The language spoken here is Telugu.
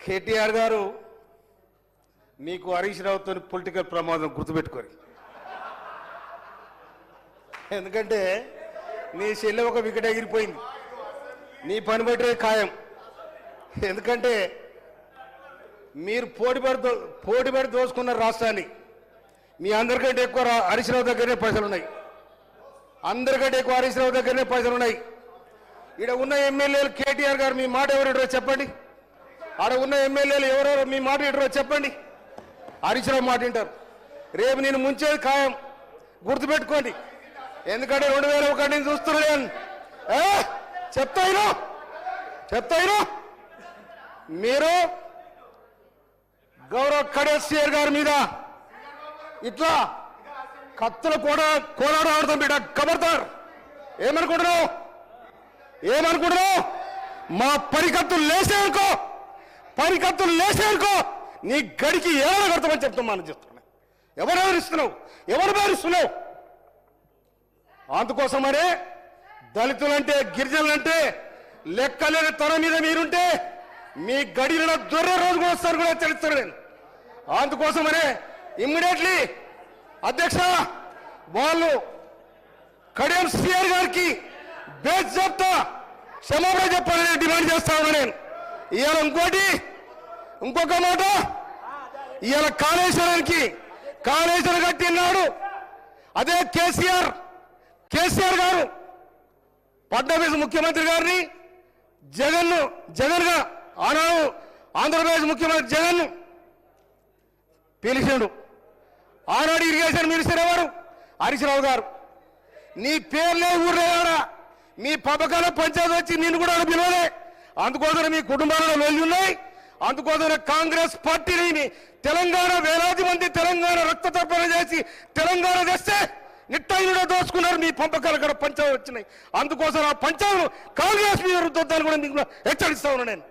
కేటీఆర్ గారు మీకు హరీష్ రావుతో పొలిటికల్ ప్రమాదం గుర్తుపెట్టుకోరు. ఎందుకంటే నీ చెల్లె ఒక వికెట్ ఎగిరిపోయింది, నీ పని బట్టే ఖాయం. ఎందుకంటే మీరు పోటీపడి దోచుకున్న రాష్ట్రాన్ని. మీ అందరికంటే ఎక్కువ హరీష్ రావు దగ్గరనే పైసలు ఉన్నాయి, అందరికంటే ఎక్కువ హరీష్ రావు దగ్గరనే పైసలు ఉన్నాయి. ఇక్కడ ఉన్న ఎమ్మెల్యేలు కేటీఆర్ గారు మీ మాట ఎవరు చెప్పండి, ఆడ ఉన్న ఎమ్మెల్యేలు ఎవరెవరు మీ మాట వింటారో చెప్పండి. హరీష్ రావు మాట వింటారు. రేపు నేను ముంచేది ఖాయం, గుర్తుపెట్టుకోండి. ఎందుకంటే 2001 నుంచి చూస్తున్నాను. చెప్తాయినా మీరు గౌరవ్ ఖడేసియర్ గారి మీద ఇట్లా కత్తులు కోలాడ ఆడుతాం బిడ్డ. కబర్దార్. ఏమనుకుంటున్నావు? మా పరికత్తులు లేసేనుకో నీ గడికి ఏమైనా కడతామని చెప్తామని చెప్తున్నా. ఎవరు బెదిరిస్తున్నావు? అందుకోసమనే దళితులంటే గిరిజనులంటే లెక్కలేని తన మీద మీరుంటే మీ గడిలో దొర్రె రోజు కూడా వస్తారు కూడా తెలుస్తారు. నేను అందుకోసమనే ఇమ్మీడియట్లీ అధ్యక్ష వాళ్ళు కడియం సిఆర్ గారికి బేస్ చెప్తా క్షమాపణ చెప్పాలని డిమాండ్ చేస్తా ఉన్నా నేను. ఇవాళ ఇంకొక మాట, ఇవాళ కాళేశ్వరం కట్టినాడు అదే కేసీఆర్ గారు ఫడ్నవీస్ ముఖ్యమంత్రి గారిని జగన్ గా ఆనాడు ఆంధ్రప్రదేశ్ ముఖ్యమంత్రి జగన్ పిలిచాడు. ఆనాడు ఇరిగేషన్ మినిస్టర్ ఎవరు? హరీష్ రావు గారు. నీ పేర్లే ఊర్లేడా? మీ పథకాల పంచాయతీ వచ్చి నిన్ను కూడా పిలవలే. అందుకోసం మీ కుటుంబాలలో వెళ్ళున్నాయి. అందుకోసం కాంగ్రెస్ పార్టీని తెలంగాణ వేలాది మంది తెలంగాణ రక్త తర్పణ చేసి తెలంగాణ తెస్తే నిట్టాయిలో దోచుకున్నారు. మీ పంపకాలు కూడా పంచాలు వచ్చినాయి. అందుకోసం ఆ పంచాలు కాంగ్రెస్ మీద రుద్దాన్ని కూడా మీకు హెచ్చరిస్తా ఉన్నా నేను.